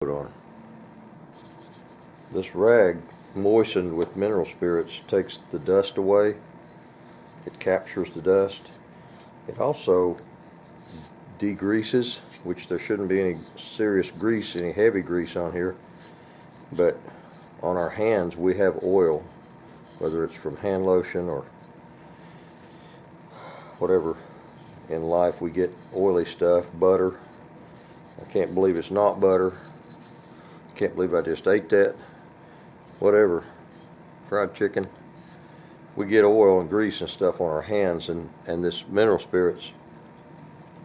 put on. This rag moistened with mineral spirits takes the dust away. It captures the dust. It also degreases, which there shouldn't be any serious grease, any heavy grease on here, but on our hands we have oil, whether it's from hand lotion or whatever in life we get oily stuff, butter. I can't believe it's not butter. Can't believe I just ate that. Whatever, fried chicken. We get oil and grease and stuff on our hands, and this mineral spirits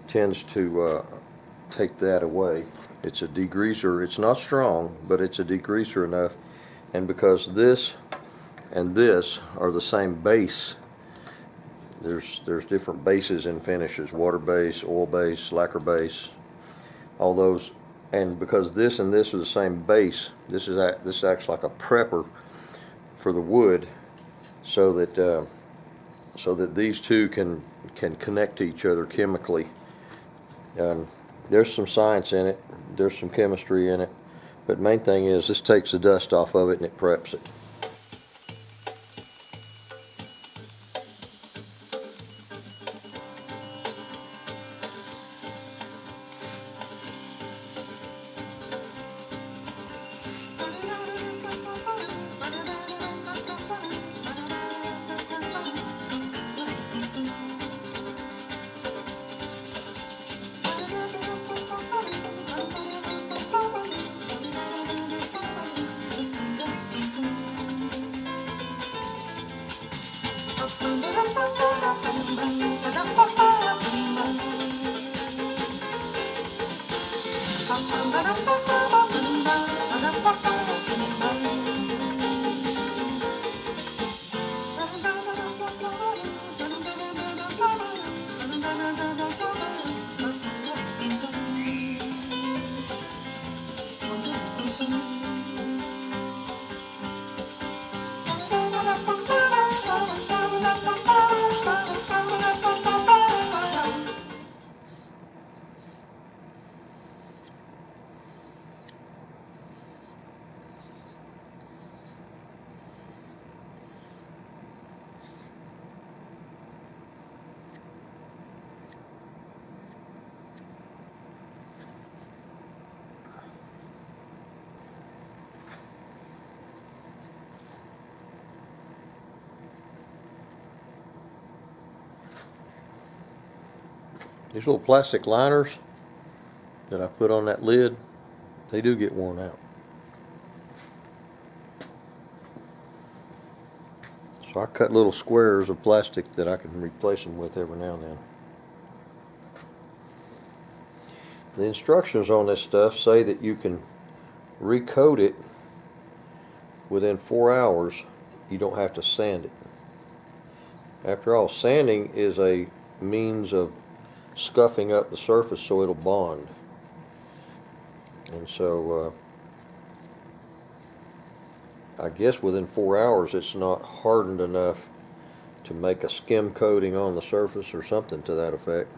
tends to take that away. It's a degreaser. It's not strong, but it's a degreaser enough. And because this and this are the same base, there's different bases in finishes: water base, oil base, lacquer base, all those. And because this and this are the same base, this acts like a prepper for the wood, so that these two can connect to each other chemically. There's some science in it, there's some chemistry in it, but main thing is this takes the dust off of it and it preps it. These little plastic liners that I put on that lid, they do get worn out. So I cut little squares of plastic that I can replace them with every now and then. The instructions on this stuff say that you can recoat it within 4 hours. You don't have to sand it. After all, sanding is a means of scuffing up the surface so it'll bond. And so I guess within 4 hours it's not hardened enough to make a skim coating on the surface or something to that effect.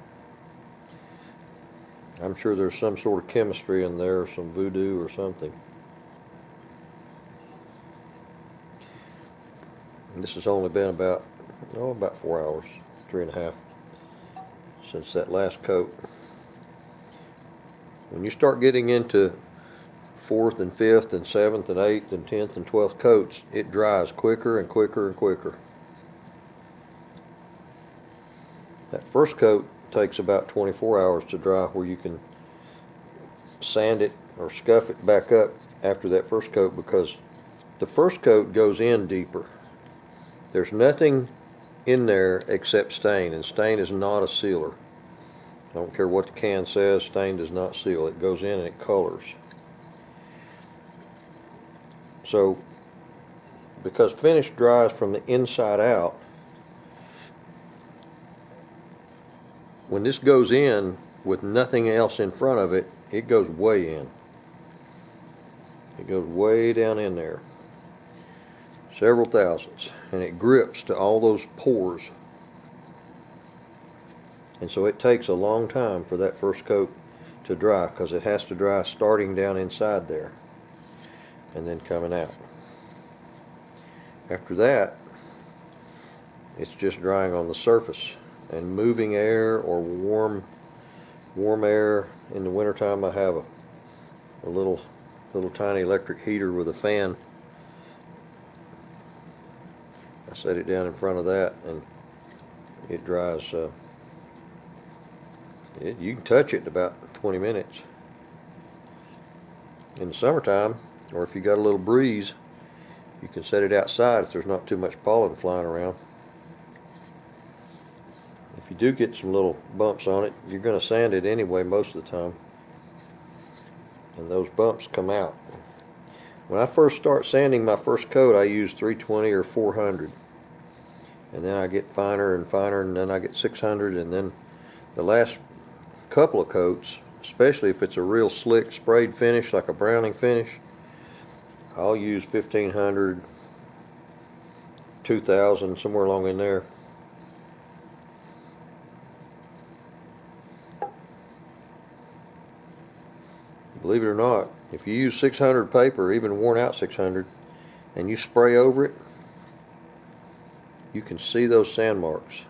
I'm sure there's some sort of chemistry in there, some voodoo or something. And this has only been about 4 hours, 3.5, since that last coat. When you start getting into 4th and 5th and 7th and 8th and 10th and 12th coats, it dries quicker and quicker and quicker. That first coat takes about 24 hours to dry, where you can sand it or scuff it back up after that first coat, because the first coat goes in deeper. There's nothing in there except stain, and stain is not a sealer. I don't care what the can says, stain does not seal. It goes in and it colors. So because finish dries from the inside out, when this goes in with nothing else in front of it, it goes way in. It goes way down in there, several thousandths, and it grips to all those pores. And so it takes a long time for that first coat to dry, because it has to dry starting down inside there and then coming out. After that, it's just drying on the surface and moving air or warm air. In the wintertime, I have a little tiny electric heater with a fan. I set it down in front of that, and it dries. You can touch it in about 20 minutes. In the summertime, or if you got a little breeze, you can set it outside if there's not too much pollen flying around. If you do get some little bumps on it, you're going to sand it anyway most of the time, and those bumps come out. When I first start sanding my first coat, I use 320 or 400, and then I get finer and finer, and then I get 600, and then the last couple of coats, especially if it's a real slick sprayed finish like a browning finish, I'll use 1500, 2000, somewhere along in there. Believe it or not, if you use 600 paper, even worn out 600, and you spray over it, you can see those sand marks.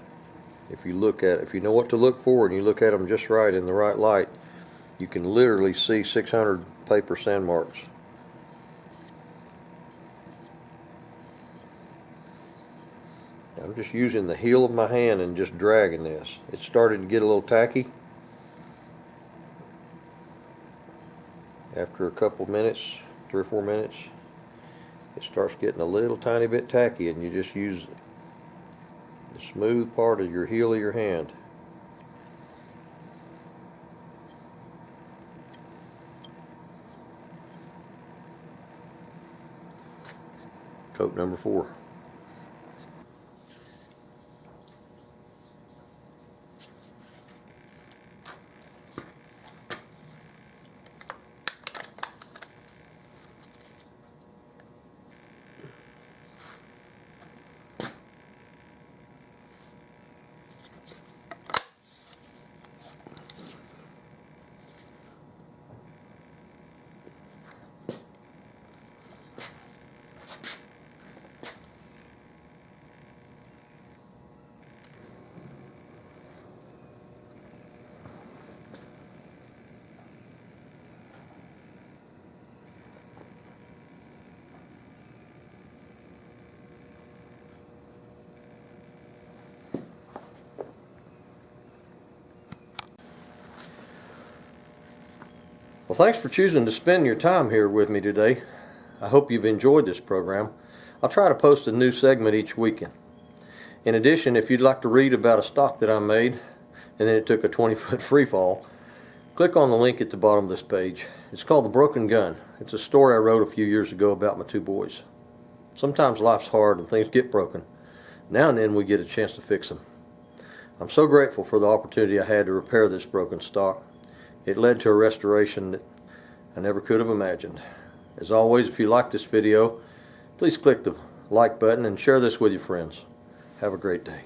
If you know what to look for and you look at them just right in the right light, you can literally see 600 paper sand marks. I'm just using the heel of my hand and just dragging this. It started to get a little tacky. After a couple minutes, 3 or 4 minutes, it starts getting a little tiny bit tacky, and you just use the smooth part of your heel of your hand. Coat number 4. Well, thanks for choosing to spend your time here with me today. I hope you've enjoyed this program. I'll try to post a new segment each weekend. In addition, if you'd like to read about a stock that I made, and then it took a 20-foot free fall, click on the link at the bottom of this page. It's called The Broken Gun. It's a story I wrote a few years ago about my 2 boys. Sometimes life's hard and things get broken. Now and then we get a chance to fix them. I'm so grateful for the opportunity I had to repair this broken stock. It led to a restoration that I never could have imagined. As always, if you like this video, please click the like button and share this with your friends. Have a great day.